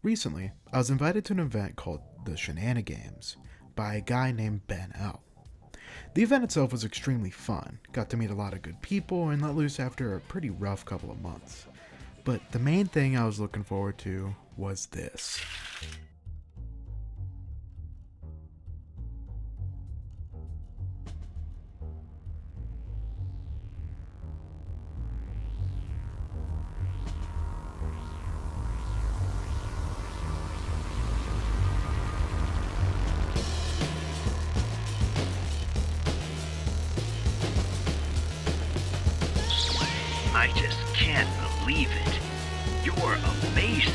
Recently, I was invited to an event called the Shenanigames by a guy named Ben L. The event itself was extremely fun, got to meet a lot of good people, and let loose after a pretty rough couple of months. But the main thing I was looking forward to was this. I just can't believe it. You're amazing.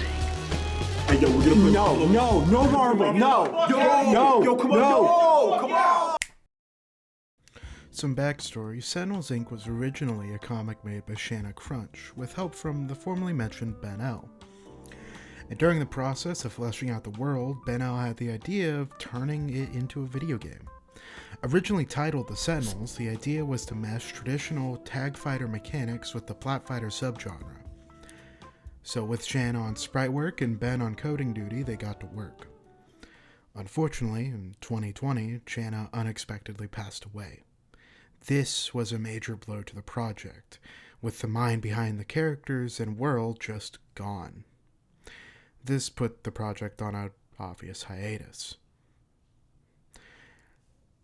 Hey, yo, we're gonna play. No Marvel, no, Come on. Some backstory: Sentinels Inc. was originally a comic made by Shanna Crunch, with help from the formerly mentioned Ben L. And during the process of fleshing out the world, Ben L had the idea of turning it into a video game. Originally titled The Sentinels, the idea was to mesh traditional tag fighter mechanics with the plat fighter subgenre. So with Shan on sprite work and Ben on coding duty, they got to work. Unfortunately, in 2020, Shanna unexpectedly passed away. This was a major blow to the project, with the mind behind the characters and world just gone. This put the project on an obvious hiatus.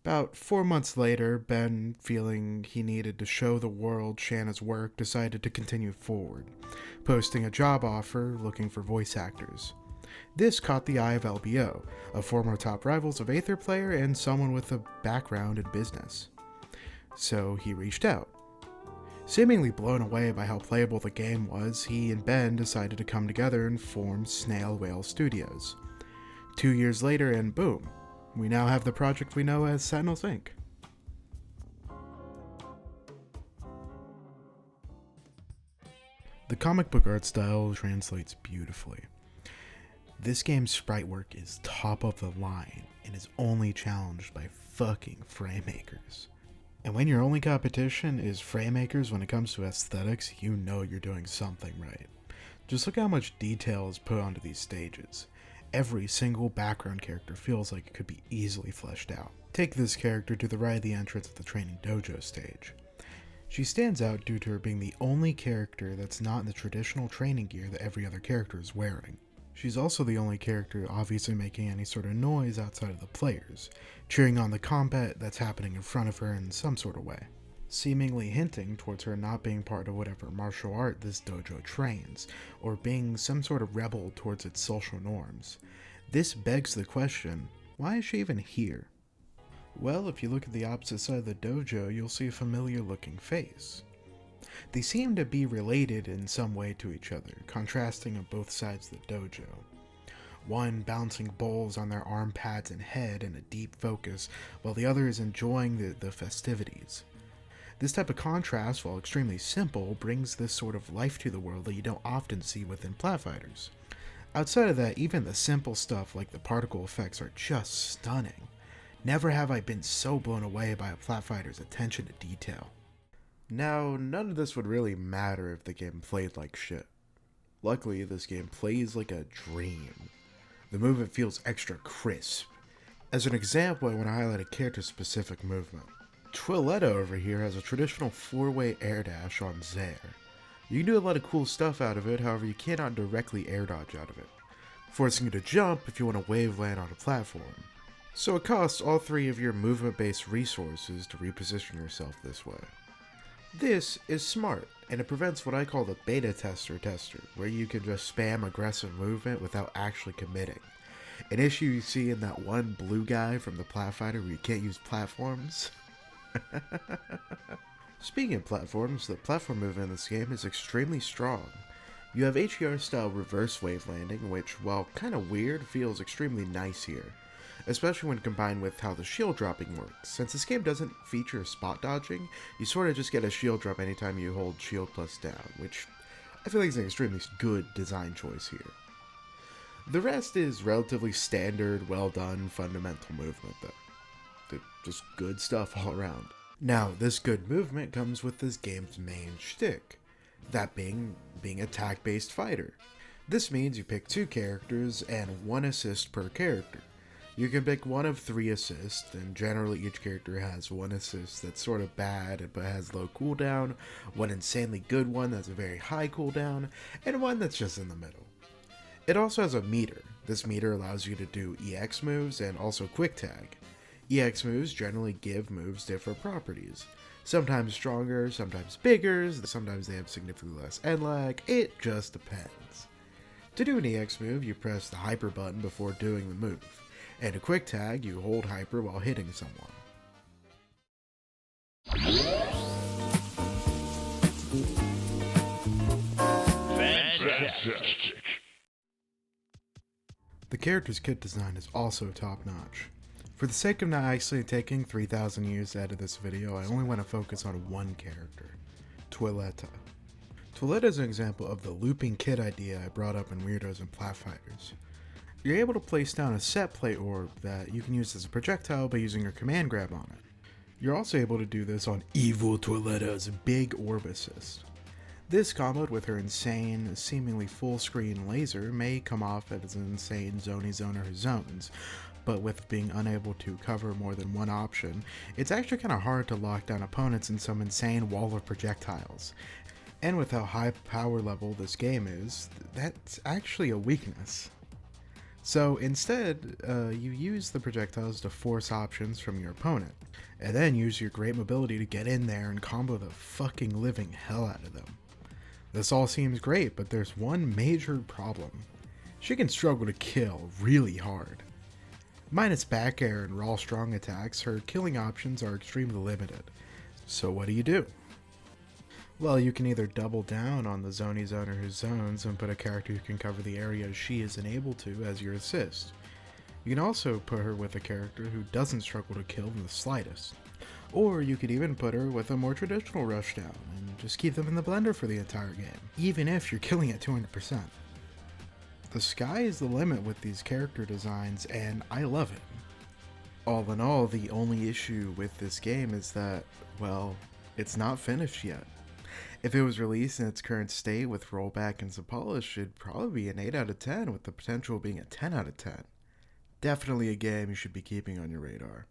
About 4 months later, Ben, feeling he needed to show the world Shanna's work, decided to continue forward, posting a job offer looking for voice actors. This caught the eye of LBO, a former top rivals of Aether player and someone with a background in business. So he reached out. Seemingly blown away by how playable the game was, he and Ben decided to come together and form Snail Whale Studios. 2 years later, and boom, we now have the project we know as Sentinels Inc. The comic book art style translates beautifully. This game's sprite work is top of the line and is only challenged by fucking frame makers. And when your only competition is frame makers when it comes to aesthetics, you know you're doing something right. Just look how much detail is put onto these stages. Every single background character feels like it could be easily fleshed out. Take this character to the right of the entrance of the training dojo stage. She stands out due to her being the only character that's not in the traditional training gear that every other character is wearing. She's also the only character obviously making any sort of noise outside of the players, cheering on the combat that's happening in front of her in some sort of way, seemingly hinting towards her not being part of whatever martial art this dojo trains, or being some sort of rebel towards its social norms. This begs the question, why is she even here? Well, if you look at the opposite side of the dojo, you'll see a familiar looking face. They seem to be related in some way to each other, contrasting on both sides of the dojo. One bouncing bowls on their arm pads and head in a deep focus, while the other is enjoying the festivities. This type of contrast, while extremely simple, brings this sort of life to the world that you don't often see within platfighters. Outside of that, even the simple stuff like the particle effects are just stunning. Never have I been so blown away by a platfighter's attention to detail. Now, none of this would really matter if the game played like shit. Luckily, this game plays like a dream. The movement feels extra crisp. As an example, I want to highlight a character-specific movement. Twiletta over here has a traditional 4-way air dash on Zare. You can do a lot of cool stuff out of it, however you cannot directly air dodge out of it, forcing you to jump if you want to wave land on a platform. So it costs all 3 of your movement-based resources to reposition yourself this way. This is smart, and it prevents what I call the beta tester, where you can just spam aggressive movement without actually committing. An issue you see in that one blue guy from the Platfighter where you can't use platforms. Speaking of platforms, the platform movement in this game is extremely strong. You have HER style reverse wave landing, which, while kinda weird, feels extremely nice here. Especially when combined with how the shield dropping works. Since this game doesn't feature spot dodging, you sort of just get a shield drop anytime you hold shield plus down, which I feel like is an extremely good design choice here. The rest is relatively standard, well done, fundamental movement though. Just good stuff all around. Now, this good movement comes with this game's main shtick, that being attack-based fighter. This means you pick 2 characters and 1 assist per character. You can pick one of 3 assists, and generally each character has 1 assist that's sort of bad but has low cooldown, 1 insanely good one that's a very high cooldown, and 1 that's just in the middle. It also has a meter. This meter allows you to do EX moves and also quick tag. EX moves generally give moves different properties. Sometimes stronger, sometimes bigger, sometimes they have significantly less end lag, it just depends. To do an EX move, you press the hyper button before doing the move. And a quick tag, you hold hyper while hitting someone. Fantastic. The character's kit design is also top notch. For the sake of not actually taking 3,000 years to edit this video, I only want to focus on one character, Twiletta. Twiletta is an example of the looping kit idea I brought up in Weirdos and Flatfighters. You're able to place down a set plate orb that you can use as a projectile by using your command grab on it. You're also able to do this on Evil Twiletta's Big Orb Assist. This comboed with her insane, seemingly full screen laser may come off as an insane zoner zones, but with being unable to cover more than one option, it's actually kind of hard to lock down opponents in some insane wall of projectiles. And with how high power level this game is, that's actually a weakness. So instead, you use the projectiles to force options from your opponent, and then use your great mobility to get in there and combo the fucking living hell out of them. This all seems great, but there's one major problem. She can struggle to kill really hard. Minus back air and raw strong attacks, her killing options are extremely limited. So what do? Well, you can either double down on the zoner zones and put a character who can cover the areas she isn't able to as your assist. You can also put her with a character who doesn't struggle to kill in the slightest. Or you could even put her with a more traditional rushdown and just keep them in the blender for the entire game, even if you're killing at 200%. The sky is the limit with these character designs, and I love it. All in all, the only issue with this game is that, well, it's not finished yet. If it was released in its current state with rollback and some polish, it'd probably be an 8 out of 10 with the potential of being a 10 out of 10. Definitely a game you should be keeping on your radar.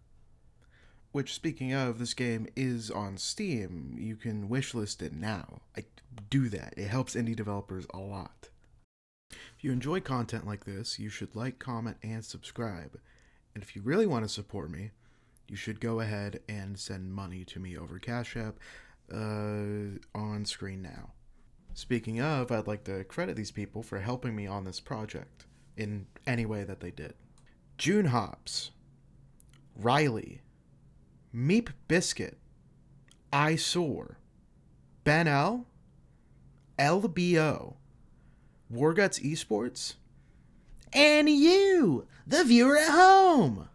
Which, speaking of, this game is on Steam. You can wishlist it now. I do that. It helps indie developers a lot. If you enjoy content like this, you should like, comment, and subscribe. And if you really want to support me, you should go ahead and send money to me over Cash App on screen now. Speaking of, I'd like to credit these people for helping me on this project in any way that they did. June Hobbs, Riley, Meep Biscuit, I Soar, Ben L, LBO, Warguts Esports, and you, the viewer at home!